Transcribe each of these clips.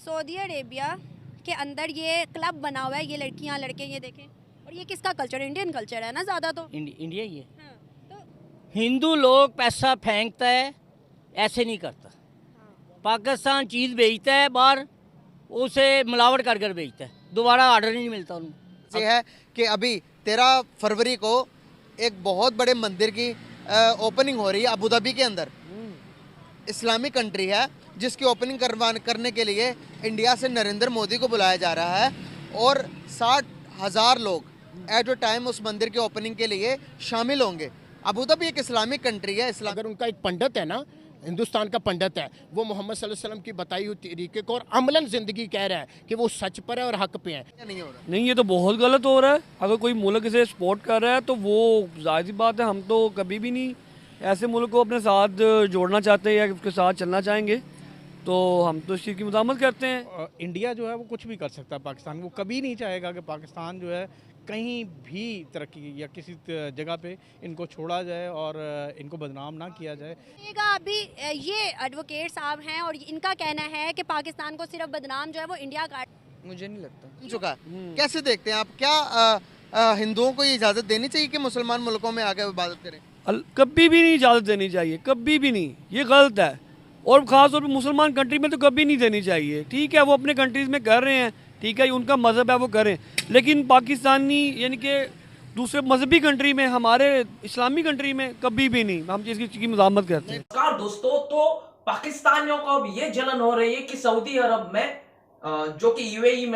Saudi Arabia के अंदर ये क्लब बना हुआ है, ये लड़कियां लड़के ये देखें, और ये किसका कल्चर? इंडियन कल्चर है ना ज़्यादा तो। इंडिया ही है। हाँ, तो हिंदू लोग पैसा फेंकता है, ऐसे नहीं करता। पाकिस्तान चीज़ बेचता है बाहर, उसे मिलावट कर कर बेचता है, दोबारा ऑर्डर नहीं मिलता उनको। ये है कि अभी 13 फरवरी को एक बहुत बड़े मंदिर की ओपनिंग हो रही है अबू धाबी के अंदर। इस्लामिक कंट्री है जिसकी ओपनिंग करने के लिए इंडिया से नरेंद्र मोदी को बुलाया जा रहा है और 60,000 लोग एट अ टाइम उस मंदिर की ओपनिंग के लिए शामिल होंगे। अबू धाबी एक इस्लामिक कंट्री है। अगर उनका एक पंडित है ना, हिंदुस्तान का पंडित है, वो मोहम्मद सल्लल्लाहु अलैहि वसल्लम की बताई हुई तरीके को और अमलन ज़िंदगी कह रहा है कि वो सच पर है और हक पे है। नहीं हो रहा। नहीं, ये तो बहुत गलत हो रहा है। अगर कोई मुल्क इसे सपोर्ट कर रहा है तो वो जाहिर सी बात है, हम तो कभी भी नहीं ऐसे मुल्क को अपने साथ जोड़ना चाहते या उसके साथ चलना चाहेंगे, तो हम तो इस चीज़ की मज़ामत करते हैं। इंडिया जो है वो कुछ भी कर सकता है पाकिस्तान, वो कभी नहीं चाहेगा कि पाकिस्तान जो है कहीं भी तरक्की या किसी जगह पे इनको छोड़ा जाए और इनको बदनाम ना किया जाए। अभी ये एडवोकेट साहब हैं और इनका कहना है कि पाकिस्तान को सिर्फ बदनाम जो है वो इंडिया का। मुझे नहीं लगता। चुका है। कैसे देखते हैं आप? क्या हिंदुओं को ये इजाज़त देनी चाहिए कि मुसलमान मुल्कों में आके इबादत करें? कभी भी नहीं इजाज़त देनी चाहिए, कभी भी नहीं, ये गलत है। और ख़ास तौर पर मुसलमान कंट्री में तो कभी नहीं देनी चाहिए। ठीक है, वो अपने कंट्रीज़ में कर रहे हैं, ठीक है, उनका मज़हब है वो करें, लेकिन पाकिस्तानी यानी कि दूसरे मजहबी कंट्री में, हमारे इस्लामी कंट्री में कभी भी नहीं। हम इसकी चीज़ की मज़ामत करते हैं। नमस्कार दोस्तों, तो पाकिस्तानियों को अब ये जलन हो रही है कि सऊदी अरब में जो कि यूएई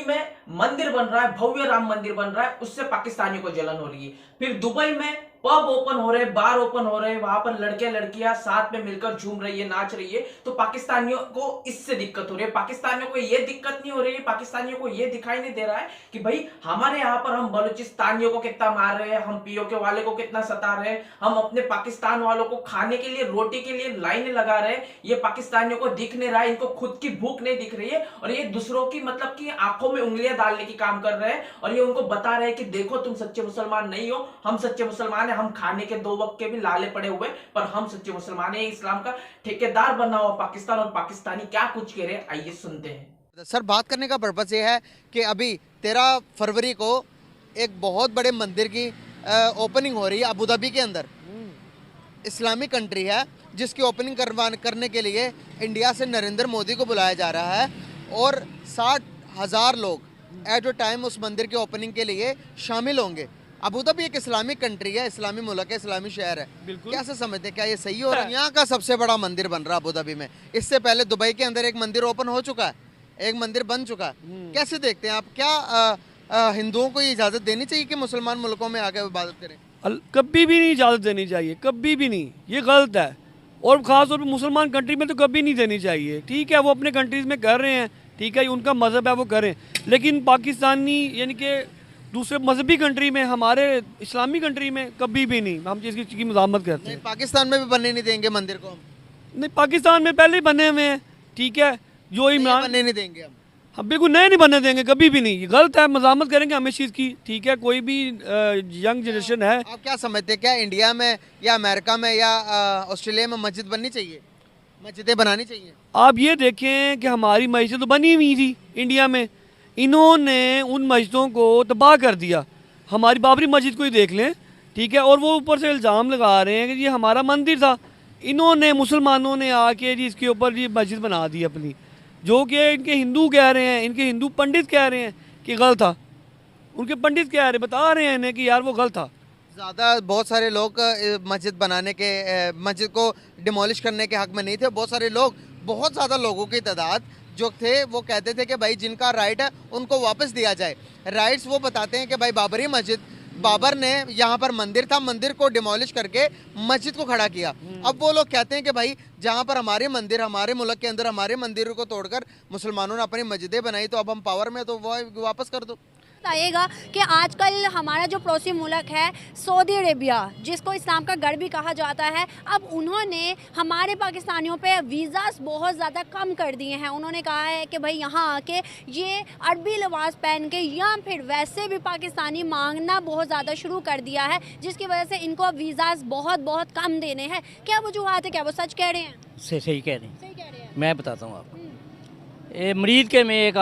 में मंदिर बन रहा है, भव्य राम मंदिर बन रहा है, उससे पाकिस्तानियों को जलन हो रही है। फिर दुबई में पब ओपन हो रहे, बार ओपन हो रहे, वहां पर लड़के लड़कियां साथ में मिलकर झूम रही है, नाच रही है, तो पाकिस्तानियों को इससे दिक्कत हो रही है। पाकिस्तानियों को यह दिक्कत नहीं हो रही है, पाकिस्तानियों को यह दिखाई नहीं दे रहा है कि भाई हमारे यहाँ पर हम बलूचिस्तानियों को कितना मार रहे हैं, हम पीओके वाले को कितना सता रहे हैं, हम अपने पाकिस्तान वालों को खाने के लिए, रोटी के लिए लाइनें लगा रहे हैं। ये पाकिस्तानियों को दिख नहीं रहा है, इनको खुद की भूख नहीं दिख रही है, और ये दूसरों की मतलब की आंखों में उंगलियां डालने की काम कर रहे हैं, और ये उनको बता रहे हैं कि देखो तुम सच्चे मुसलमान नहीं हो, हम सच्चे मुसलमान हैं, हम खाने के 2 वक्त के भी लाले पड़े हुए, पर हम सच्चे मुसलमान हैं। इस्लाम का ठेकेदार बना हुआ पाकिस्तान, और पाकिस्तानी क्या कुछ कह रहे हैं, आइए सुनते हैं। सर, बात करने का पर्पज़ ये है कि अभी 13 फरवरी को एक बहुत बड़े मंदिर की ओपनिंग हो रही है अबू धाबी के अंदर। इस्लामिक कंट्री है जिसकी ओपनिंग करने के लिए इंडिया से नरेंद्र मोदी को बुलाया जा रहा है और 60,000 लोग एट अ टाइम उस मंदिर की ओपनिंग के लिए शामिल होंगे। अबू धाबी एक इस्लामिक कंट्री है, इस्लामी मुल्क है, इस्लामी शहर है। कैसे समझते हैं, क्या ये सही हो रहा है? यहाँ का सबसे बड़ा मंदिर बन रहा है अबू धाबी में। इससे पहले दुबई के अंदर एक मंदिर ओपन हो चुका है, एक मंदिर बन चुका है। कैसे देखते हैं आप? क्या हिंदुओं को ये इजाज़त देनी चाहिए कि मुसलमान मुल्कों में आके इबादत करें? कभी भी नहीं इजाज़त देनी चाहिए, कभी भी नहीं, ये गलत है। और ख़ास तौर पर मुसलमान कंट्री में तो कभी नहीं देनी चाहिए। ठीक है, वो अपने कंट्रीज़ में कर रहे हैं, ठीक है, उनका मज़हब है वो करें, लेकिन पाकिस्तानी यानी कि दूसरे मजहबी कंट्री में, हमारे इस्लामी कंट्री में कभी भी नहीं। हम इसकी चीज़ की मज़ामत करते हैं। पाकिस्तान में भी बनने नहीं देंगे मंदिर को हम। नहीं, पाकिस्तान में पहले ही बने हुए हैं, ठीक है, जो इमरान बनने नहीं देंगे हम बिल्कुल नए नहीं बनने देंगे, कभी भी नहीं। ये गलत है, मज़ामत करेंगे हम इस चीज़ की, ठीक है। कोई भी यंग जनरेशन है। आप क्या समझते हैं, क्या इंडिया में या अमेरिका में या ऑस्ट्रेलिया में मस्जिद बननी चाहिए, मस्जिदें बनानी चाहिए? आप ये देखें कि हमारी मस्जिद तो बनी हुई थी इंडिया में, इन्होंने उन मस्जिदों को तबाह कर दिया। हमारी बाबरी मस्जिद को ही देख लें, ठीक है, और वो ऊपर से इल्ज़ाम लगा रहे हैं कि ये हमारा मंदिर था। इन्होंने, मुसलमानों ने आके जी इसके ऊपर जी मस्जिद बना दी अपनी, जो कि इनके हिंदू कह रहे हैं, इनके हिंदू पंडित कह रहे हैं कि गलत था। उनके पंडित कह रहे हैं, बता रहे हैं इन्हें कि यार वो गलत था। ज़्यादा बहुत सारे लोग मस्जिद बनाने के, मस्जिद को डिमोलिश करने के हक में नहीं थे। बहुत सारे लोग, बहुत ज़्यादा लोगों की तादाद जो थे वो कहते थे कि भाई जिनका राइट है उनको वापस दिया जाए। राइट्स वो बताते हैं कि भाई बाबरी मस्जिद, बाबर ने यहाँ पर मंदिर था, मंदिर को डिमोलिश करके मस्जिद को खड़ा किया। अब वो लोग कहते हैं कि भाई जहाँ पर हमारे मंदिर, हमारे मुल्क के अंदर हमारे मंदिरों को तोड़कर मुसलमानों ने अपनी मस्जिदें बनाई, तो अब हम पावर में, तो वो वापस कर दो। बताइएगा कि आजकल हमारा जो पड़ोसी मुल्क है सऊदी अरेबिया, जिसको इस्लाम का गढ़ भी कहा जाता है, अब उन्होंने हमारे पाकिस्तानियों पे वीज़ास बहुत ज़्यादा कम कर दिए हैं। उन्होंने कहा है कि भाई यहाँ आके ये अरबी लिबास पहन के या फिर वैसे भी पाकिस्तानी मांगना बहुत ज़्यादा शुरू कर दिया है, जिसकी वजह से इनको अब वीज़ास बहुत बहुत कम देने हैं। क्या वजूहत है, क्या वो सच कह रहे हैं? सही कह रहे हैं। सही कह रहे हैं। मैं बताता हूँ आपको, ये मरीद के में एक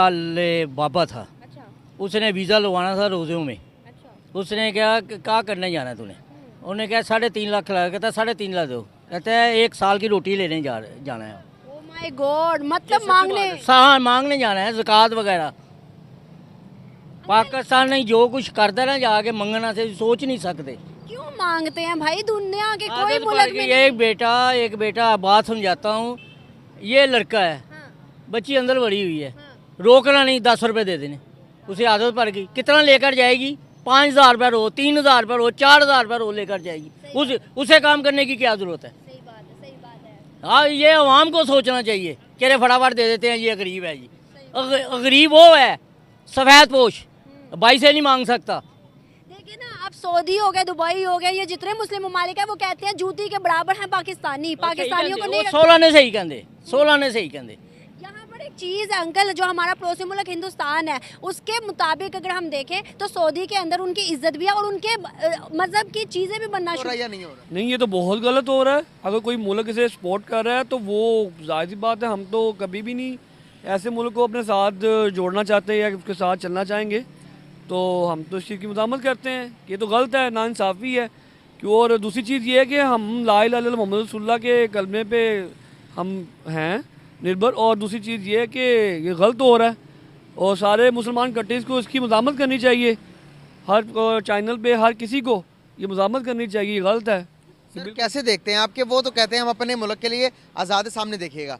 बाबा था, अच्छा उसने वीज़ा लगवाना था रोज़ों में। अच्छा उसने क्या करने जाना है तूने? उन्होंने कहा 3.5 लाख लगा। कहता 3.5 लाख दो। कहता है 1 साल की रोटी लेने जाना है। ओ माय गॉड, मतलब मांगने। हाँ, मांगने जाना है, ज़कात वगैरह। पाकिस्तान ने जो कुछ करता है ना, जाके मंगना से सोच नहीं सकते। क्यों मांगते हैं भाई? दुनिया के कोई आदत पड़ मुल्क गई। में एक बेटा बात समझाता हूँ, ये लड़का है, हाँ, बच्ची अंदर बड़ी हुई है, हाँ। रोकना नहीं, 10 रुपए दे देने। उसे आदत पड़ गई, कितना लेकर जाएगी? 5,000 रुपये रो, 3,000 रुपये रो, 4,000 रुपये रो लेकर जाएगी। उसे काम करने की क्या जरूरत है? सही बात है, सही बात है। हाँ, ये अवाम को सोचना चाहिए कि अरे फटाफट दे देते हैं, ये गरीब है जी। गरीब वो है सफ़ेद पोश, भाई से नहीं मांग सकता। देखिए ना, अब सऊदी हो गए, दुबई हो गए, ये जितने मुस्लिम ममालिक है वो कहते हैं जूती के बराबर हैं पाकिस्तानी, पाकिस्तानियों को नहीं रखते। 16 ने सही कहते, 16 ने सही कहते। यहाँ पर एक चीज़ है अंकल, जो हमारा पड़ोसी मुल्क हिंदुस्तान है, उसके मुताबिक अगर हम देखें तो सऊदी के अंदर उनकी इज्जत भी है और उनके मजहब की चीज़ें भी बनना हो रहा शुरू। है या नहीं हो रहा? नहीं, ये तो बहुत गलत हो रहा है। अगर कोई मुल्क इसे सपोर्ट कर रहा है तो वो जाहिर सी बात है, हम तो कभी भी नहीं ऐसे मुल्क को अपने साथ जोड़ना चाहते या उसके साथ चलना चाहेंगे। तो हम तो इस चीज़ की मज़ामत करते हैं, ये तो गलत है, नाइंसाफ़ी है। कि और दूसरी चीज़ ये है कि हम ला इलाहा इल्लल्लाह मोहम्मद रसूलुल्लाह के कलमे पे हम हैं निर्भर, और दूसरी चीज़ ये है कि ये गलत हो रहा है और सारे मुसलमान कंट्रीज़ को इसकी मज़ामत करनी चाहिए। हर चैनल पे हर किसी को ये मज़ामत करनी चाहिए, ये गलत है। सर, कैसे देखते हैं आपके? वो तो कहते हैं हम अपने मुल्क के लिए आज़ाद, सामने देखिएगा।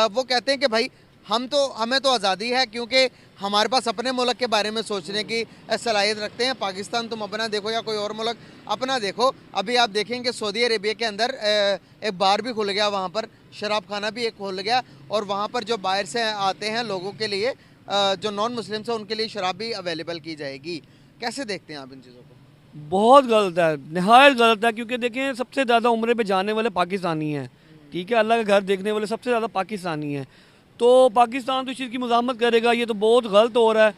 वो कहते हैं कि भाई हमें तो आज़ादी है क्योंकि हमारे पास अपने मुल्क के बारे में सोचने की सलाहियत रखते हैं। पाकिस्तान तुम अपना देखो या कोई और मुल्क अपना देखो। अभी आप देखेंगे सऊदी अरेबिया के अंदर एक बार भी खुल गया, वहाँ पर शराब खाना भी एक खुल गया, और वहाँ पर जो बाहर से आते हैं लोगों के लिए, जो नॉन मुस्लिम्स हैं उनके लिए शराब भी अवेलेबल की जाएगी। कैसे देखते हैं आप इन चीज़ों को? बहुत गलत है, नहायत गलत है। क्योंकि देखें, सबसे ज़्यादा उम्रे पे जाने वाले पाकिस्तानी हैं, ठीक है, अल्लाह का घर देखने वाले सबसे ज़्यादा पाकिस्तानी हैं। तो पाकिस्तान तो इस चीज़ की मज़ामत करेगा, ये तो बहुत गलत हो रहा है।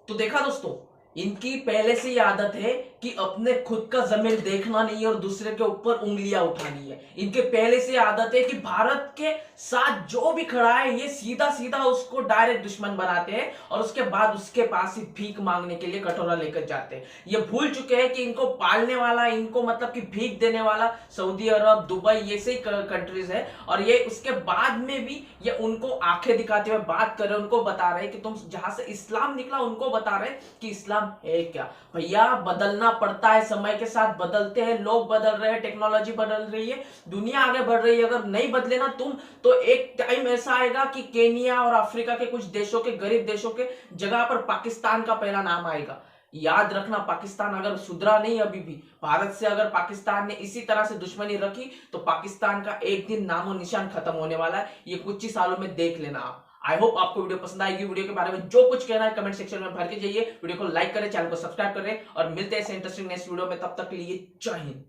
तो देखा दोस्तों, इनकी पहले से ही आदत है कि अपने खुद का जमीर देखना नहीं है और दूसरे के ऊपर उंगलियां उठानी है। इनके पहले से आदत है कि भारत के साथ जो भी खड़ा है ये सीधा सीधा उसको डायरेक्ट दुश्मन बनाते हैं और उसके बाद उसके पास ही भीख मांगने के लिए कटोरा लेकर जाते हैं। ये भूल चुके हैं कि इनको पालने वाला, इनको मतलब कि भीख देने वाला सऊदी अरब, दुबई, ये से कंट्रीज है, और ये उसके बाद में भी ये उनको आंखें दिखाते हुए बात कर रहे हैं, उनको बता रहे हैं कि तुम जहां से इस्लाम निकला, उनको बता रहे हैं कि इस्लाम है क्या। भैया, बदलना पड़ता है, समय के साथ बदलते हैं, लोग बदल रहे हैं, टेक्नोलॉजी बदल रही है, दुनिया आगे बढ़ रही है। अगर नहीं बदले ना तुम, तो एक टाइम ऐसा आएगा कि केनिया और अफ्रीका के कुछ देशों के, गरीब देशों के जगह पर पाकिस्तान का पहला नाम आएगा। याद रखना, पाकिस्तान अगर सुधरा नहीं अभी भी, भारत से अगर पाकिस्तान ने इसी तरह से दुश्मनी रखी तो पाकिस्तान का एक दिन नामो निशान खत्म होने वाला है। ये कुछ ही सालों में देख लेना आप। आई होप आपको वीडियो पसंद आएगी। वीडियो के बारे में जो कुछ कहना है कमेंट सेक्शन में भर के जाइए। वीडियो को लाइक करें, चैनल को सब्सक्राइब करें और मिलते हैं ऐसे इंटरेस्टिंग नेक्स्ट वीडियो में। तब तक के लिए जय हिंद।